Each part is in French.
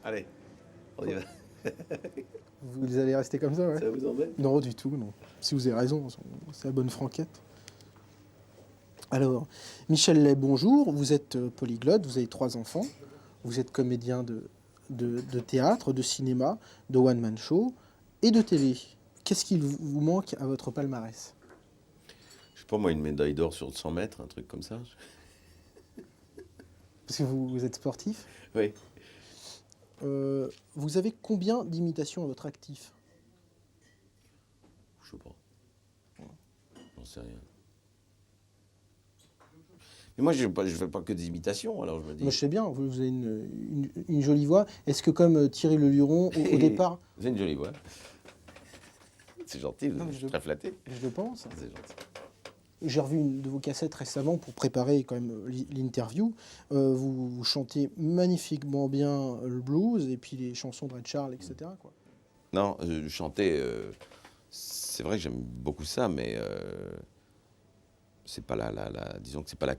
Allez, on y va. Vous allez rester comme ça, ouais? Ça vous embête? Non, du tout, non. Si vous avez raison, c'est la bonne franquette. Alors, Michel Lay, bonjour. Vous êtes polyglotte, vous avez 3 enfants. Vous êtes comédien de théâtre, de cinéma, de one-man show et de télé. Qu'est-ce qu'il vous manque à votre palmarès? Je sais pas, moi, une médaille d'or sur 100 mètres, un truc comme ça. Parce que vous êtes sportif. Oui. Vous avez combien d'imitations à votre actif? Je sais pas. J'en sais rien. Mais moi, je fais pas que des imitations, alors je me dis. Moi, je sais bien, vous avez une jolie voix. Est-ce que comme Thierry Le Luron, au départ... Vous avez une jolie voix. C'est gentil, Non, je suis très flatté. Je le pense. C'est gentil. J'ai revu une de vos cassettes récemment pour préparer quand même l'interview. Vous chantez magnifiquement bien le blues et puis les chansons de Ray Charles, etc. quoi. Non, chanter, c'est vrai que j'aime beaucoup ça, mais c'est pas disons que c'est pas la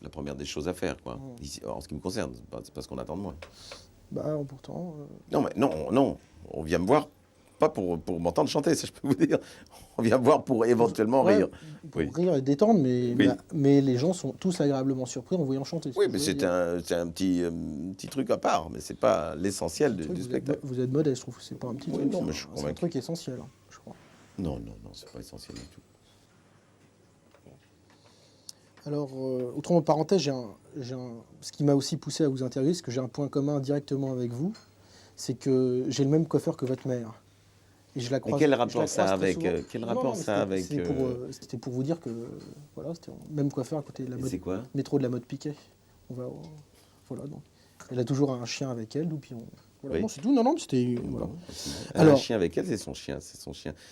première des choses à faire, quoi. Ici, en ce qui me concerne, c'est pas ce qu'on attend de moi. Bah pourtant... Non, mais non, on vient me voir, pas pour m'entendre chanter, ça je peux vous dire. On vient me voir pour éventuellement rire. Pour Oui. rire et détendre, mais, Oui. mais les gens sont tous agréablement surpris en voyant chanter. Oui, mais c'est un petit truc à part, mais c'est pas l'essentiel du spectacle. Vous êtes modeste, je trouve. C'est pas un petit Oui, truc. non, mais je suis c'est un convaincu. truc essentiel, hein, je crois. Non, c'est pas essentiel du tout. Alors, autrement, parenthèse, ce qui m'a aussi poussé à vous interviewer, c'est que j'ai un point commun directement avec vous, c'est que j'ai le même coiffeur que votre mère. Et je la croise. Mais quel rapport ça avec C'était pour vous dire que voilà, c'était le même coiffeur à côté de la mode. C'est quoi? Métro de la mode Piquet. Voilà donc. Elle a toujours un chien avec elle, puis on. Voilà, Oui. non, c'est tout. Non, mais c'était voilà. Elle a un Alors- chien avec elle, c'est son chien.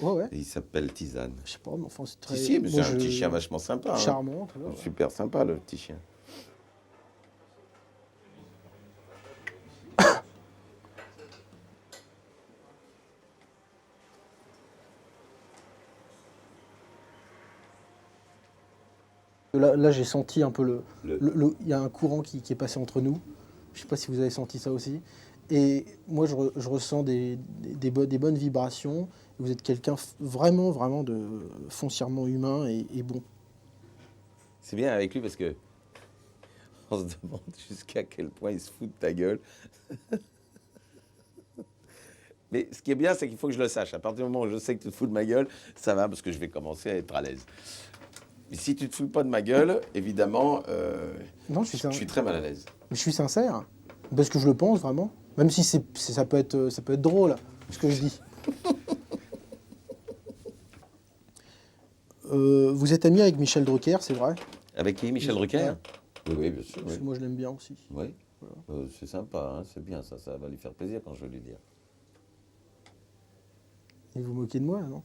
Ouais. Et il s'appelle Tisane. Je sais pas, mais enfin c'est très. Si, mais c'est moi, un petit chien vachement sympa. Hein. Charmant. Tu vois, Super sympa, le petit chien. Là, j'ai senti un peu Le- il y a un courant qui est passé entre nous. Je sais pas si vous avez senti ça aussi. Et moi, je ressens des bonnes vibrations. Vous êtes quelqu'un vraiment de foncièrement humain et bon. C'est bien avec lui parce que on se demande jusqu'à quel point il se fout de ta gueule. Mais ce qui est bien, c'est qu'il faut que je le sache. À partir du moment où je sais que tu te fous de ma gueule, ça va parce que je vais commencer à être à l'aise. Mais si tu te fous pas de ma gueule, évidemment, Non, je suis très mal à l'aise. je suis sincère, parce que je le pense vraiment. Même si ça peut être drôle, ce que je dis. Vous êtes ami avec Michel Drucker, c'est vrai? Avec qui? Michel Drucker? Ouais. Oui, bien sûr. Parce Oui. que moi, je l'aime bien aussi. Oui. Voilà. C'est sympa, hein, c'est bien, ça va lui faire plaisir quand je vais lui dire. Et vous moquez de moi, là, non?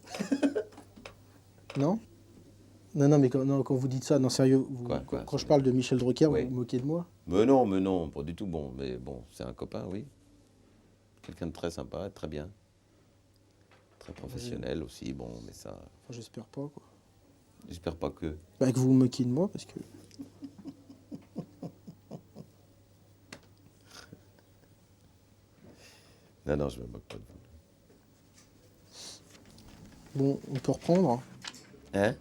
Non? Non, mais quand vous dites ça, non, sérieux, quand je parle de Michel Drucker, Oui. vous vous moquez de moi? Mais non, pas du tout. Bon, mais bon, c'est un copain, oui. Quelqu'un de très sympa, très bien. Très professionnel aussi, bon, mais ça... Enfin, j'espère pas, quoi. J'espère pas que... Bah, que vous vous moquiez de moi, parce que... Non, je me moque pas de vous. Bon, on peut reprendre. Hein?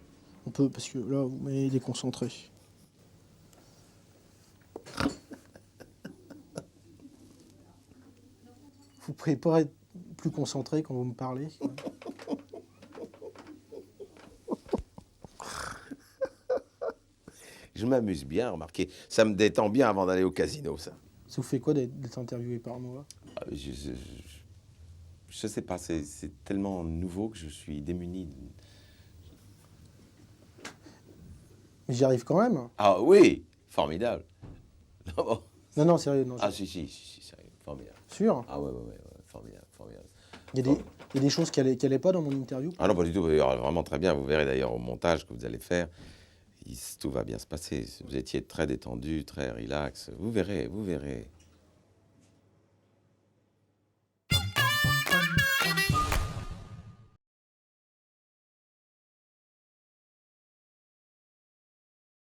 On peut, parce que là, vous m'avez déconcentré. Vous pouvez pas être plus concentré quand vous me parlez, quoi. Je m'amuse bien, remarquez. Ça me détend bien avant d'aller au casino, ça. Ça vous fait quoi d'être interviewé par moi? Ah, je sais pas, c'est tellement nouveau que je suis démuni. Mais j'y arrive quand même. Ah oui, formidable. Non, bon. Non, sérieux, non. Ah si, sérieux, formidable. Sûr. Ah ouais, formidable. Il y a des choses qui allaient pas dans mon interview. Ah non, pas du tout, vraiment très bien. Vous verrez d'ailleurs au montage que vous allez faire, tout va bien se passer. Vous étiez très détendu, très relax. Vous verrez.